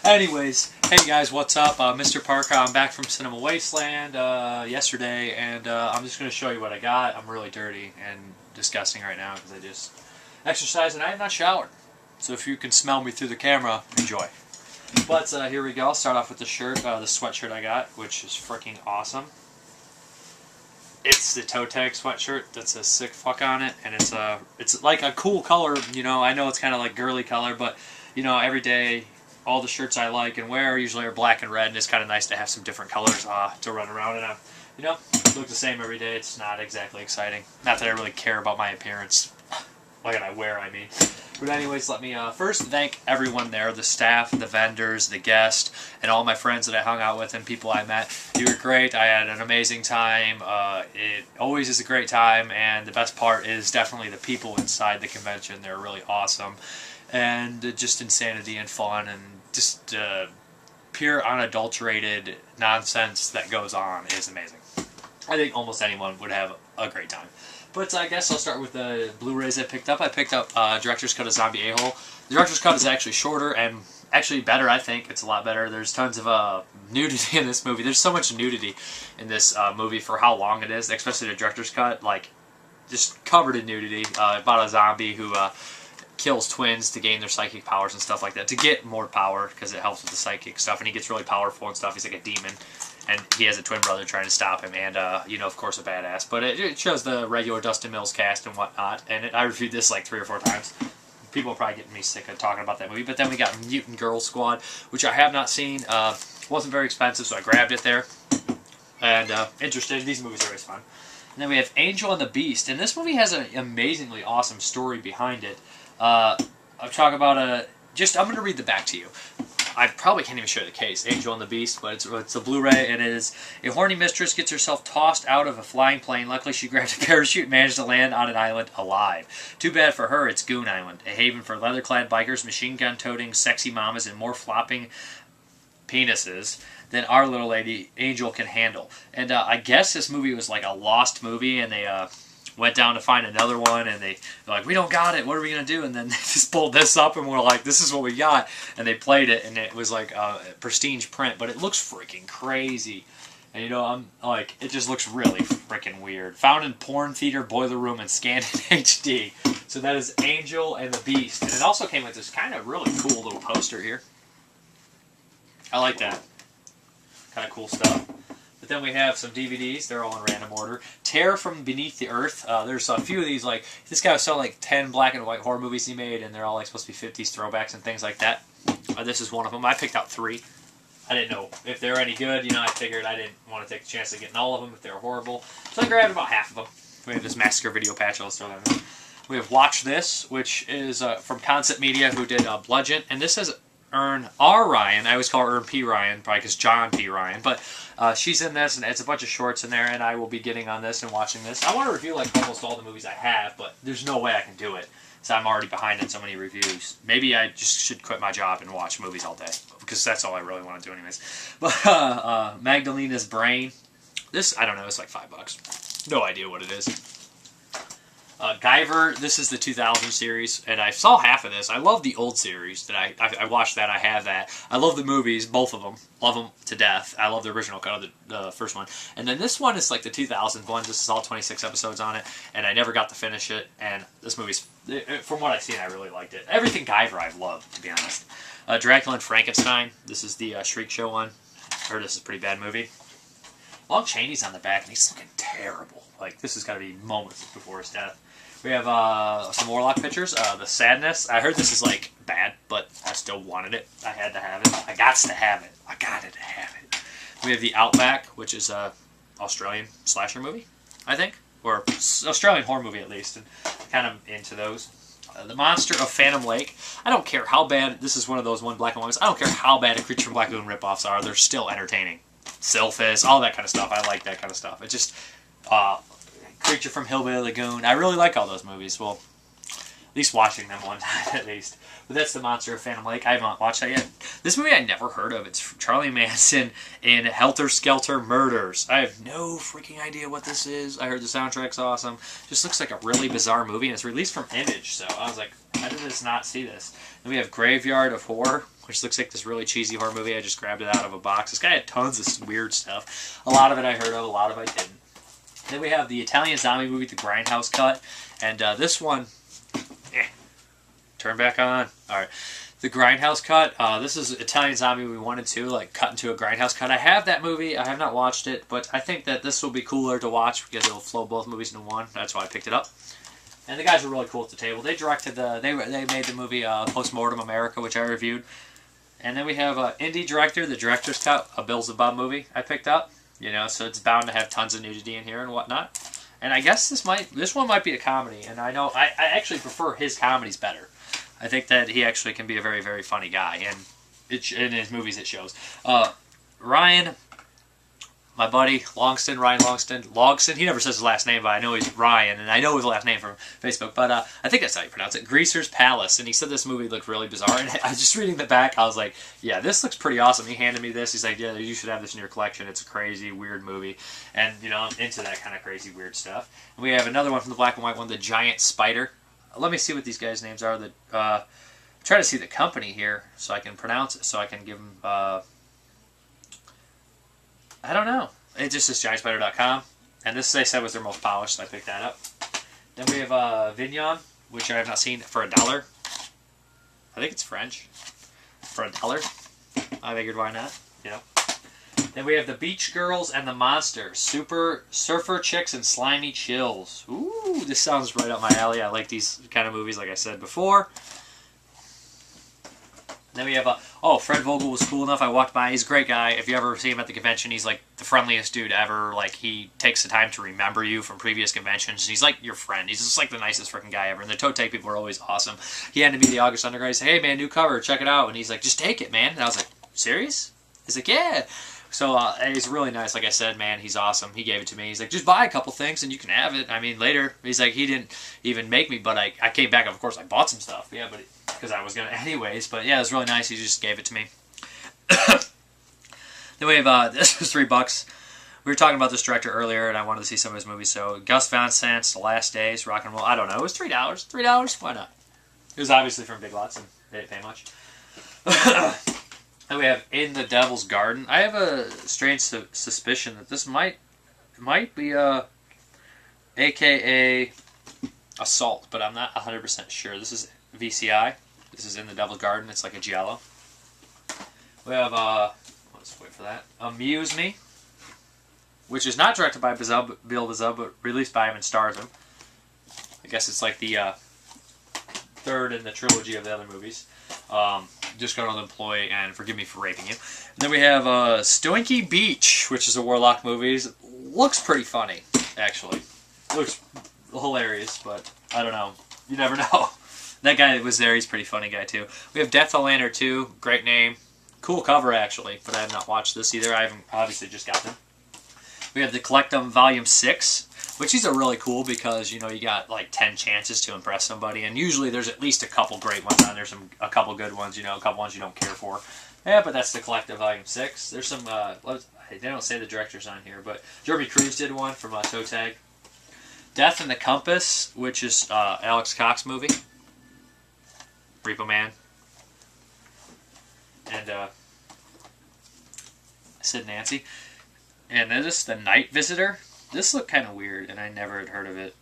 Anyways, hey guys, what's up? Mr. Parka. I'm back from Cinema Wasteland yesterday, and I'm just going to show you what I got. I'm really dirty and disgusting right now because I just exercised and I have not showered. So if you can smell me through the camera, enjoy. But here we go. I'll start off with the shirt, the sweatshirt I got, which is freaking awesome. It's the toe tag sweatshirt that's a sick fuck on it, and it's like a cool color. You know, I know it's kind of like girly color, but you know, every day all the shirts I like and wear usually are black and red, and it's kind of nice to have some different colors to run around in. You know, look the same every day. It's not exactly exciting. Not that I really care about my appearance. What I wear, I mean. But anyways, let me first thank everyone there, the staff, the vendors, the guests, and all my friends that I hung out with and people I met. You were great. I had an amazing time. It always is a great time, and the best part is definitely the people inside the convention. They're really awesome. And just insanity and fun and just pure unadulterated nonsense that goes on is amazing. I think almost anyone would have a great time. But I guess I'll start with the Blu-rays I picked up. I picked up Director's Cut of Zombie A-Hole. The Director's Cut is actually shorter and actually better, I think. It's a lot better. There's tons of nudity in this movie. There's so much nudity in this movie for how long it is, especially the Director's Cut. Like, just covered in nudity about a zombie who kills twins to gain their psychic powers and stuff like that. To get more power, because it helps with the psychic stuff. And he gets really powerful and stuff. He's like a demon. And he has a twin brother trying to stop him, and, you know, of course, a badass. But it shows the regular Dustin Mills cast and whatnot, and I reviewed this like 3 or 4 times. People are probably getting me sick of talking about that movie. But then we got Mutant Girl Squad, which I have not seen. Wasn't very expensive, so I grabbed it there. And interested. These movies are always fun. And then we have Angel and the Beast, and this movie has an amazingly awesome story behind it. I'm talking about I'm going to read the back to you. I probably can't even show the case, Angel and the Beast, but it's a Blu-ray, and it is a horny mistress gets herself tossed out of a flying plane. Luckily, she grabs a parachute and manages to land on an island alive. Too bad for her, it's Goon Island, a haven for leather-clad bikers, machine gun-toting, sexy mamas, and more flopping penises than our little lady Angel can handle. And I guess this movie was like a lost movie, and they went down to find another one, and they're like, we don't got it, what are we going to do? And then they just pulled this up, and we're like, this is what we got. And they played it, and it was like a prestige print, but it looks freaking crazy. And you know, I'm like, it just looks really freaking weird. Found in porn theater, boiler room, and scanned in HD. So that is Angel and the Beast. And it also came with this kind of really cool little poster here. I like that. Kind of cool stuff. But then we have some DVDs. They're all in random order. Terror from Beneath the Earth. There's a few of these. Like this guy was selling like 10 black and white horror movies he made, and they're all like supposed to be 50s throwbacks and things like that. This is one of them. I picked out 3. I didn't know if they were any good. You know, I figured I didn't want to take the chance of getting all of them if they were horrible. So I grabbed about half of them. We have this Massacre video patch. I'll throw that in. We have Watch This, which is from Concept Media, who did Bludgeon, and this is Ern R. Ryan. I always call her Ern P. Ryan, probably because John P. Ryan. But she's in this, and it's a bunch of shorts in there, and I will be getting on this and watching this. I want to review like almost all the movies I have, but there's no way I can do it, so I'm already behind in so many reviews. Maybe I just should quit my job and watch movies all day, because that's all I really want to do anyways. But Magdalena's Brain. This, I don't know, it's like $5. No idea what it is. Guyver, this is the 2000 series, and I saw half of this. I love the old series. That I watched that. I have that. I love the movies, both of them. Love them to death. I love the original cut of the first one. And then this one is like the 2000 one. This is all 26 episodes on it, and I never got to finish it. And this movie's, from what I've seen, I really liked it. Everything Guyver I've loved, to be honest. Dracula and Frankenstein. This is the Shriek Show one. I heard this is a pretty bad movie. Lon Chaney's on the back, and he's looking terrible. Like, this has got to be moments before his death. We have some Warlock pictures. The Sadness. I heard this is, like, bad, but I still wanted it. I had to have it. I got to have it. I got to have it. We have the Outback, which is a Australian slasher movie, I think. Or Australian horror movie, at least. And kind of into those. The Monster of Phantom Lake. I don't care how bad... This is one of those black and white ones. I don't care how bad a Creature from Black Lagoon ripoffs are. They're still entertaining. Sylphis, all that kind of stuff. I like that kind of stuff. It just... Creature from Hillbilly Lagoon. I really like all those movies. Well, at least watching them one time, at least. But that's the Monster of Phantom Lake. I haven't watched that yet. This movie I never heard of. It's Charlie Manson in Helter, Skelter Murders. I have no freaking idea what this is. I heard the soundtrack's awesome. Just looks like a really bizarre movie, and it's released from Image, so I was like, how did this not see this? Then we have Graveyard of Horror. which looks like this really cheesy horror movie. I just grabbed it out of a box. This guy had tons of weird stuff. A lot of it I heard of, a lot of it I didn't. Then we have the Italian zombie movie, the Grindhouse cut. And this one, turn back on. Alright. The Grindhouse cut. This is Italian zombie movie 1 and 2, like cut into a Grindhouse cut. I have that movie. I have not watched it, but I think that this will be cooler to watch because it'll flow both movies into one. That's why I picked it up. And the guys were really cool at the table. They directed they made the movie Postmortem America, which I reviewed. And then we have indie director, the director's cut, a Bills and Bob movie I picked up. You know, so it's bound to have tons of nudity in here and whatnot. And I guess this one might be a comedy. And I know I actually prefer his comedies better. I think that he actually can be a very, very funny guy, and in his movies it shows. Ryan, my buddy, Ryan Longston, he never says his last name, but I know he's Ryan, and I know his last name from Facebook, but I think that's how you pronounce it, Greaser's Palace, and he said this movie looked really bizarre, and I was just reading the back, I was like, yeah, this looks pretty awesome. He handed me this, he's like, yeah, you should have this in your collection, it's a crazy, weird movie, and, you know, I'm into that kind of crazy, weird stuff. And we have another one from the black and white one, The Giant Spider. Let me see what these guys' names are. Try to see the company here so I can pronounce it, so I can give them, I don't know. It just says giantspider.com. And this, they said, was their most polished, so I picked that up. Then we have Vinyan, which I have not seen, for $1. I think it's French. For $1. I figured, why not? You know. Then we have the Beach Girls and the Monsters. Super Surfer Chicks and Slimy Chills. Ooh, this sounds right up my alley. I like these kind of movies, like I said before. Then we have Fred Vogel was cool enough. I walked by. He's a great guy. If you ever see him at the convention, he's like the friendliest dude ever. Like, he takes the time to remember you from previous conventions. He's like your friend. He's just like the nicest freaking guy ever. And the toe tag people are always awesome. He handed me the August Underground. He said, hey man, new cover, check it out. And he's like, just take it, man. And I was like, serious? He's like, yeah. So he's really nice. Like I said, man, he's awesome. He gave it to me. He's like, just buy a couple things and you can have it. I mean, later. He's like, he didn't even make me, but I came back. Of course, I bought some stuff. Yeah, but because I was going to anyways. But yeah, it was really nice. He just gave it to me. Then we have, this was $3. We were talking about this director earlier, and I wanted to see some of his movies. So Gus Van Sant's The Last Days, Rock and Roll. I don't know. It was $3. $3? Why not? It was obviously from Big Lots, and they didn't pay much. And we have In the Devil's Garden. I have a strange suspicion that this might be AKA Assault, but I'm not 100% sure. This is VCI. This is In the Devil's Garden. It's like a giallo. We have, let's wait for that, Amuse Me, which is not directed by Bill Bazell, but released by him and stars him. I guess it's like the third in the trilogy of the other movies. Disgruntled Employee and Forgive Me for Raping You. And then we have Stoinky Beach, which is a Warlock movie. Looks pretty funny, actually. Looks hilarious, but I don't know. You never know. That guy that was there, he's a pretty funny guy too. We have Death of Lantern 2, great name. Cool cover, actually, but I have not watched this either. I haven't obviously just got them. We have The Collectum Volume 6, which these are really cool because, you know, you got like 10 chances to impress somebody, and usually there's at least a couple great ones on there, a couple good ones, you know, a couple ones you don't care for. Yeah, but that's The Collective Volume 6. There's some, they don't say the director's on here, but Jeremy Cruz did one from Toe Tag. Death in the Compass, which is Alex Cox movie. Repo Man. And Sid Nancy. And then this, The Night Visitor. This looked kind of weird, and I never had heard of it.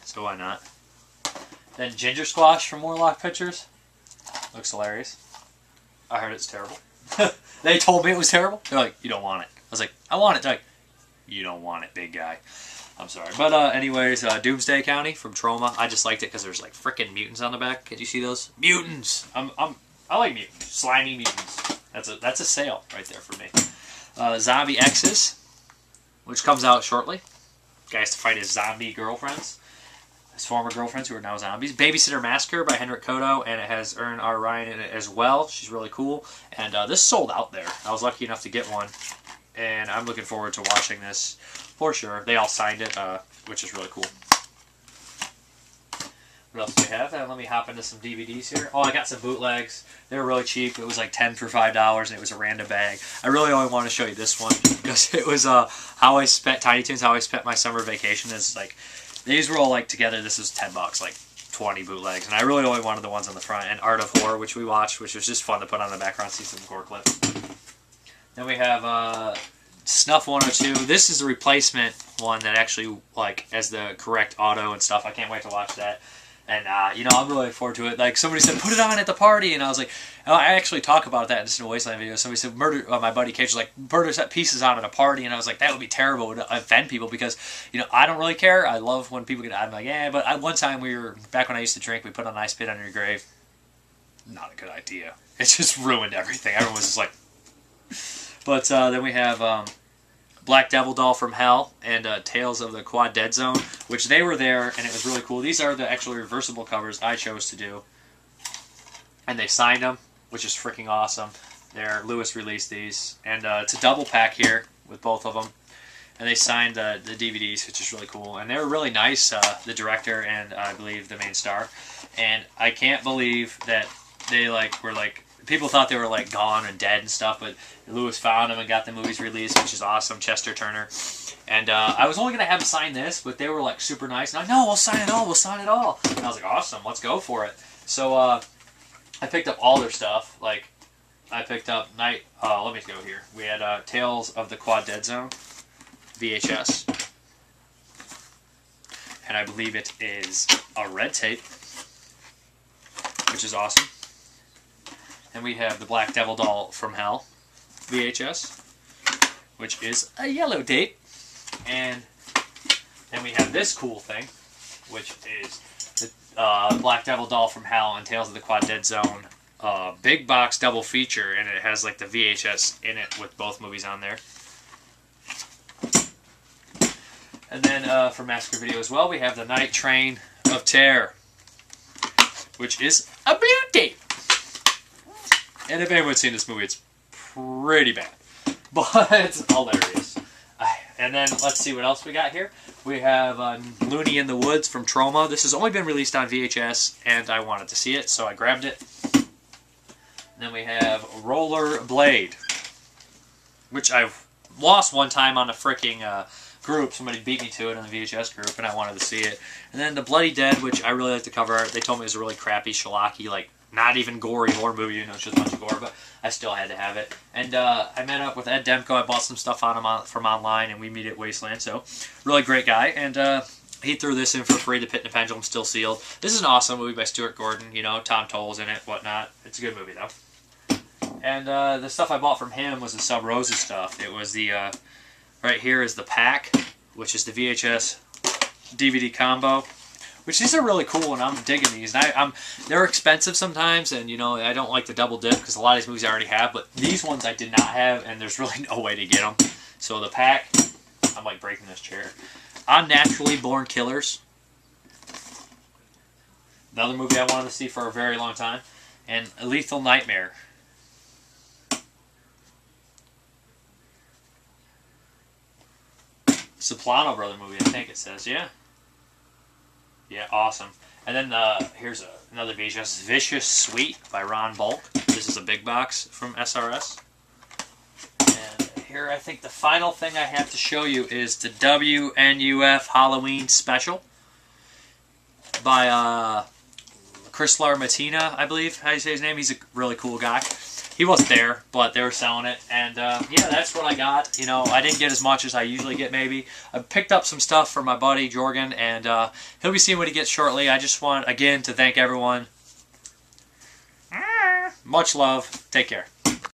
So why not? Then Gingersquatch from Warlock Pictures. Looks hilarious. I heard it's terrible. They told me it was terrible. They're like, you don't want it. I was like, I want it. They're like, you don't want it, big guy. I'm sorry. But anyways, Doomsday County from Troma. I just liked it because there's like frickin' mutants on the back. Can you see those? Mutants! I like mutants. Slimy mutants. That's a sale right there for me. Zombie X's, which comes out shortly. Guys to fight his zombie girlfriends. His former girlfriends who are now zombies. Babysitter Massacre by Henrik Kodo, and it has Erin R. Ryan in it as well. She's really cool. And this sold out there. I was lucky enough to get one. And I'm looking forward to watching this for sure. They all signed it, which is really cool. What else do we have? Let me hop into some DVDs here. Oh, I got some bootlegs. They were really cheap. It was like 10 for $5, and it was a random bag. I really only want to show you this one because it was how I spent Tiny Toons, how I spent my summer vacation. Is like these were all like together. This is $10, like 20 bootlegs, and I really only wanted the ones on the front, and Art of Horror, which we watched, which was just fun to put on the background, see some gore clips. Then we have Snuff 102. This is the replacement one that actually, like, as the correct auto and stuff. I can't wait to watch that. And, you know, I'm really looking forward to it. Like, somebody said, put it on at the party. And I was like, oh, I actually talk about that in a Wasteland video. Somebody said, my buddy Cage was like, murder set pieces on at a party. And I was like, that would be terrible. It would offend people because, you know, I don't really care. I love when people get, I'm like, yeah. But one time back when I used to drink, we put on I Spit on Your Grave. Not a good idea. It just ruined everything. Everyone was just like, but then we have Black Devil Doll from Hell and Tales of the Quadead Zone, which they were there, and it was really cool. These are the actual reversible covers I chose to do. And they signed them, which is freaking awesome. Lewis released these. And it's a double pack here with both of them. And they signed the DVDs, which is really cool. And they were really nice, the director and I believe the main star. And I can't believe that they were people thought they were like gone and dead and stuff, but Lewis found them and got the movies released, which is awesome. Chester Turner. And I was only going to have him sign this, but they were like super nice. And no, we'll sign it all, we'll sign it all. And I was like, awesome, let's go for it. So I picked up all their stuff. Like, I picked up let me go here. We had Tales of the Quadead Zone, VHS. And I believe it is a red tape, which is awesome. And we have the Black Devil Doll from Hell, VHS, which is a yellow tape. And then we have this cool thing, which is the Black Devil Doll from Hell and Tales of the Quadead Zone big box double feature, and it has like the VHS in it with both movies on there. And then for Massacre Video as well, we have the Night Train of Terror, which is a beauty. And if anyone's seen this movie, it's pretty bad. But it's hilarious. And then let's see what else we got here. We have Looney in the Woods from Troma. This has only been released on VHS, and I wanted to see it, so I grabbed it. And then we have Roller Blade, which I've lost one time on a freaking group. Somebody beat me to it on the VHS group, and I wanted to see it. And then The Bloody Dead, which I really like the cover art. They told me it was a really crappy, shellacky, like, not even gory horror movie, you know, it's just a bunch of gore, but I still had to have it. And I met up with Ed Demko. I bought some stuff on him from online, and we meet at Wasteland, so really great guy. And he threw this in for free, The Pit and the Pendulum, still sealed. This is an awesome movie by Stuart Gordon, you know, Tom Toll's in it, whatnot. It's a good movie, though. And the stuff I bought from him was the Sub Rosa stuff. It was the, right here is the pack, which is the VHS DVD combo. Which these are really cool, and I'm digging these. And they're expensive sometimes, and you know I don't like the double dip because a lot of these movies I already have. But these ones I did not have, and there's really no way to get them. So the pack, I'm like breaking this chair. Unnaturally Born Killers, another movie I wanted to see for a very long time, and A Lethal Nightmare. Soprano Brother movie, I think it says, yeah. Yeah, awesome. And then here's another VHS, Vicious Sweet by Ron Bulk. This is a big box from SRS. And here I think the final thing I have to show you is the WNUF Halloween Special by Chris Larmatina, I believe, how you say his name. He's a really cool guy. He wasn't there, but they were selling it, and yeah, that's what I got. You know, I didn't get as much as I usually get, maybe. I picked up some stuff from my buddy, Jorgen, and he'll be seeing what he gets shortly. I just want, again, to thank everyone. Much love. Take care.